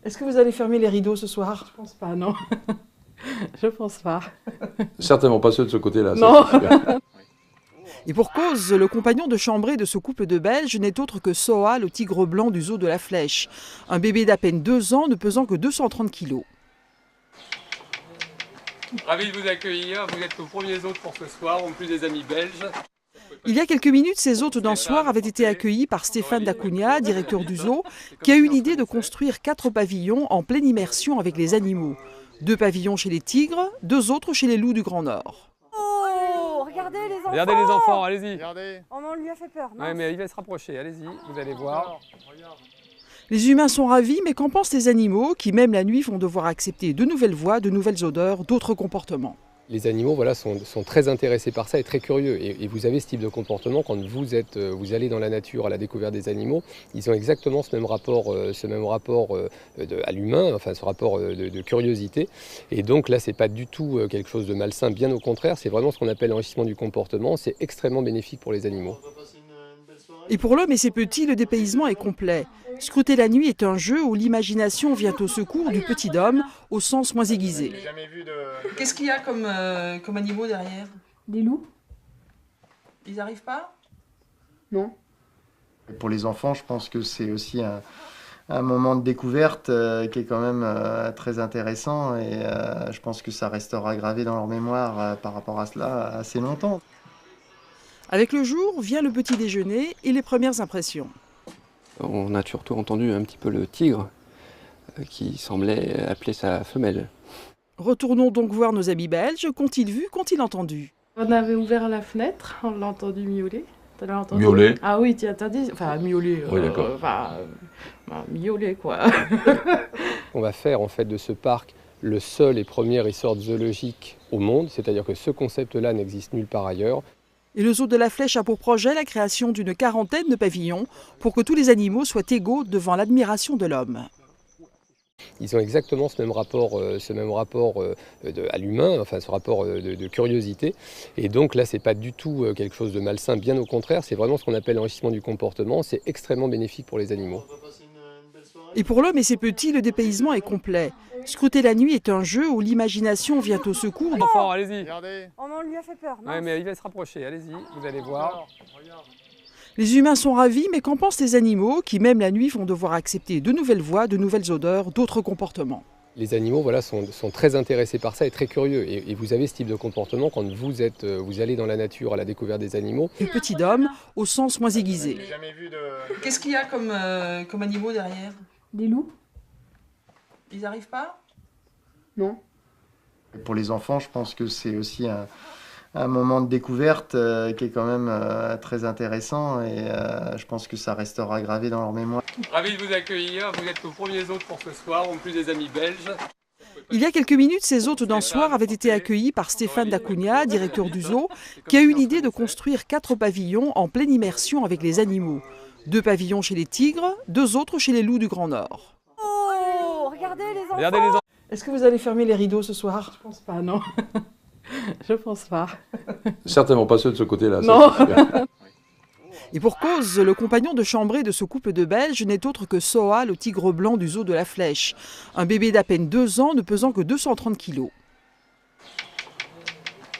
Est-ce que vous allez fermer les rideaux ce soir? Je pense pas, non. Je pense pas. Certainement pas ceux de ce côté-là. Non. Et pour cause, le compagnon de chambrée de ce couple de Belges n'est autre que Soa, le tigre blanc du zoo de la Flèche. Un bébé d'à peine 2 ans ne pesant que 230 kilos. Ravi de vous accueillir, vous êtes nos premiers hôtes pour ce soir, en plus des amis belges. Il y a quelques minutes, ces hôtes d'un soir avaient été accueillis par Stéphane Dacugna, directeur du zoo, qui a eu l'idée de construire 4 pavillons en pleine immersion avec les animaux. 2 pavillons chez les tigres, 2 autres chez les loups du Grand Nord. Oh, regardez les enfants! Regardez les enfants, allez-y. Oh, mais on lui a fait peur. Ouais, mais il va se rapprocher, allez-y, vous allez voir. Les humains sont ravis, mais qu'en pensent les animaux qui, même la nuit, vont devoir accepter de nouvelles voix, de nouvelles odeurs, d'autres comportements? Les animaux sont très intéressés par ça et très curieux. Et vous avez ce type de comportement quand vous allez dans la nature à la découverte des animaux. Ils ont exactement ce même rapport à l'humain, enfin ce rapport de curiosité. Et donc là, c'est pas du tout quelque chose de malsain, bien au contraire. C'est vraiment ce qu'on appelle l'enrichissement du comportement. C'est extrêmement bénéfique pour les animaux. Et pour l'homme et ses petits, le dépaysement est complet. Scruter la nuit est un jeu où l'imagination vient au secours du petit homme, au sens moins aiguisé. Qu'est-ce qu'il y a comme animaux derrière? Des loups? Ils n'arrivent pas? Non. Pour les enfants, je pense que c'est aussi un moment de découverte qui est quand même très intéressant et je pense que ça restera gravé dans leur mémoire par rapport à cela assez longtemps. Avec le jour vient le petit déjeuner et les premières impressions. On a surtout entendu un petit peu le tigre qui semblait appeler sa femelle. Retournons donc voir nos amis belges. Qu'ont-ils vu, qu'ont-ils entendu? On avait ouvert la fenêtre, on l'a entendu miauler. Tu l'as entendu? Miauler? Ah oui, tu as entendu? Enfin, miauler. Oui, d'accord. Miauler, quoi. On va faire en fait de ce parc le seul et premier resort zoologique au monde. C'est-à-dire que ce concept-là n'existe nulle part ailleurs. Et le zoo de la Flèche a pour projet la création d'une quarantaine de pavillons pour que tous les animaux soient égaux devant l'admiration de l'homme. Ils ont exactement ce même rapport à l'humain, enfin ce rapport de curiosité. Et donc là, c'est pas du tout quelque chose de malsain, bien au contraire. C'est vraiment ce qu'on appelle l'enrichissement du comportement. C'est extrêmement bénéfique pour les animaux. Et pour l'homme et ses petits, le dépaysement est complet. Scruter la nuit est un jeu où l'imagination vient au secours. Enfants, allez-y. Oh, mais on lui a fait peur. Ouais, mais il va se rapprocher, allez-y, vous allez voir. Les humains sont ravis, mais qu'en pensent les animaux qui, même la nuit, vont devoir accepter de nouvelles voix, de nouvelles odeurs, d'autres comportements? Les animaux sont très intéressés par ça et très curieux. Et vous avez ce type de comportement quand vous allez dans la nature à la découverte des animaux. Le petit homme, au sens moins aiguisé. Qu'est-ce qu'il y a comme animaux derrière? Des loups? Ils n'arrivent pas? Non. Pour les enfants, je pense que c'est aussi un moment de découverte qui est quand même très intéressant et je pense que ça restera gravé dans leur mémoire. Ravi de vous accueillir, vous êtes nos premiers hôtes pour ce soir, en plus des amis belges. Il y a quelques minutes, ces hôtes d'un soir avaient été accueillis par Stéphane Dacugna, directeur du zoo, qui a eu l'idée de construire 4 pavillons en pleine immersion avec les animaux. 2 pavillons chez les tigres, 2 autres chez les loups du Grand Nord. Oh, regardez les enfants! Regardez les enfants. Est-ce que vous allez fermer les rideaux ce soir? Je pense pas, non. Je pense pas. Certainement pas ceux de ce côté-là. Non. Et pour cause, le compagnon de chambrée de ce couple de Belges n'est autre que Soa, le tigre blanc du zoo de la Flèche. Un bébé d'à peine 2 ans ne pesant que 230 kilos.